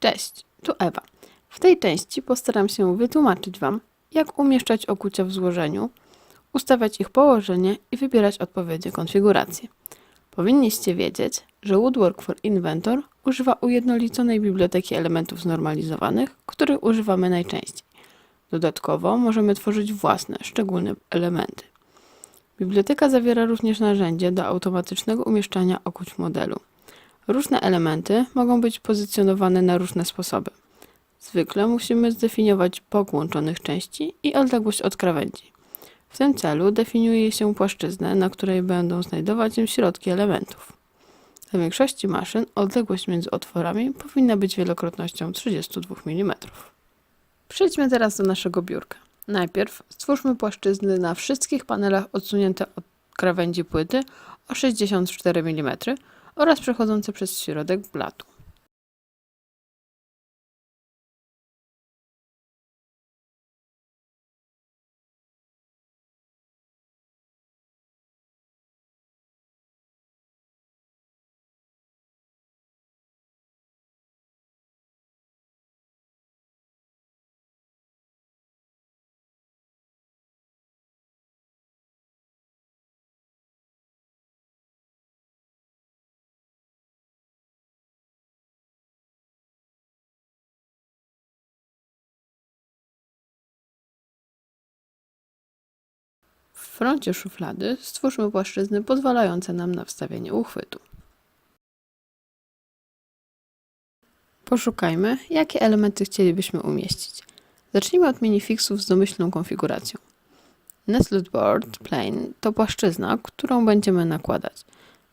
Cześć, tu Ewa. W tej części postaram się wytłumaczyć Wam, jak umieszczać okucia w złożeniu, ustawiać ich położenie i wybierać odpowiednie konfiguracje. Powinniście wiedzieć, że Woodwork for Inventor używa ujednoliconej biblioteki elementów znormalizowanych, których używamy najczęściej. Dodatkowo możemy tworzyć własne, szczególne elementy. Biblioteka zawiera również narzędzie do automatycznego umieszczania okuć w modelu. Różne elementy mogą być pozycjonowane na różne sposoby. Zwykle musimy zdefiniować bok łączonych części i odległość od krawędzi. W tym celu definiuje się płaszczyznę, na której będą znajdować się środki elementów. Dla większości maszyn odległość między otworami powinna być wielokrotnością 32 mm. Przejdźmy teraz do naszego biurka. Najpierw stwórzmy płaszczyzny na wszystkich panelach odsunięte od krawędzi płyty o 64 mm oraz przechodzące przez środek blatu. W froncie szuflady stwórzmy płaszczyzny pozwalające nam na wstawienie uchwytu. Poszukajmy, jakie elementy chcielibyśmy umieścić. Zacznijmy od minifixów z domyślną konfiguracją. Nested Board Plane to płaszczyzna, którą będziemy nakładać.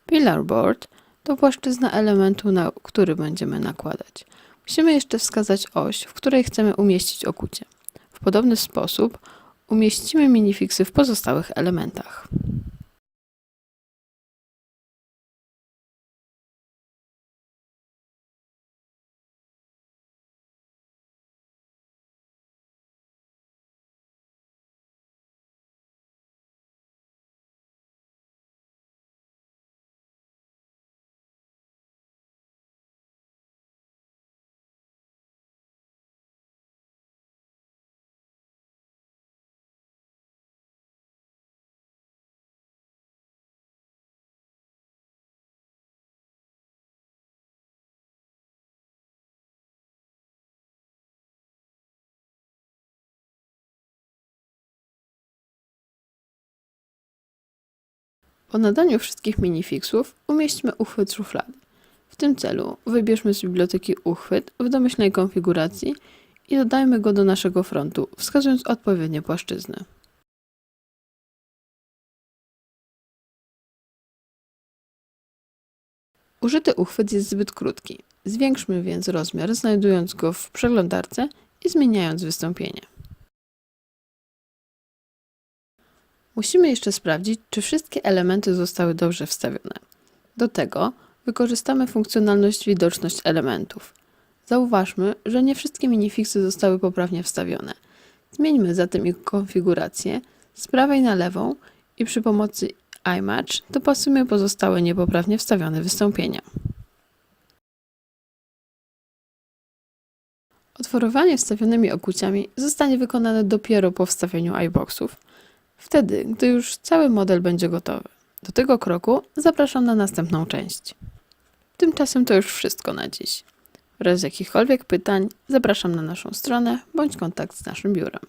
Pillar Board to płaszczyzna elementu, na który będziemy nakładać. Musimy jeszcze wskazać oś, w której chcemy umieścić okucie. W podobny sposób umieścimy minifixy w pozostałych elementach. Po nadaniu wszystkich minifixów umieśćmy uchwyt szuflady. W tym celu wybierzmy z biblioteki uchwyt w domyślnej konfiguracji i dodajmy go do naszego frontu, wskazując odpowiednie płaszczyzny. Użyty uchwyt jest zbyt krótki. Zwiększmy więc rozmiar, znajdując go w przeglądarce i zmieniając wystąpienie. Musimy jeszcze sprawdzić, czy wszystkie elementy zostały dobrze wstawione. Do tego wykorzystamy funkcjonalność Widoczność elementów. Zauważmy, że nie wszystkie minifixy zostały poprawnie wstawione. Zmieńmy zatem ich konfigurację z prawej na lewą i przy pomocy iMatch dopasujmy pozostałe niepoprawnie wstawione wystąpienia. Otworowanie wstawionymi okuciami zostanie wykonane dopiero po wstawieniu iBoxów, wtedy, gdy już cały model będzie gotowy. Do tego kroku zapraszam na następną część. Tymczasem to już wszystko na dziś. W razie jakichkolwiek pytań zapraszam na naszą stronę bądź kontakt z naszym biurem.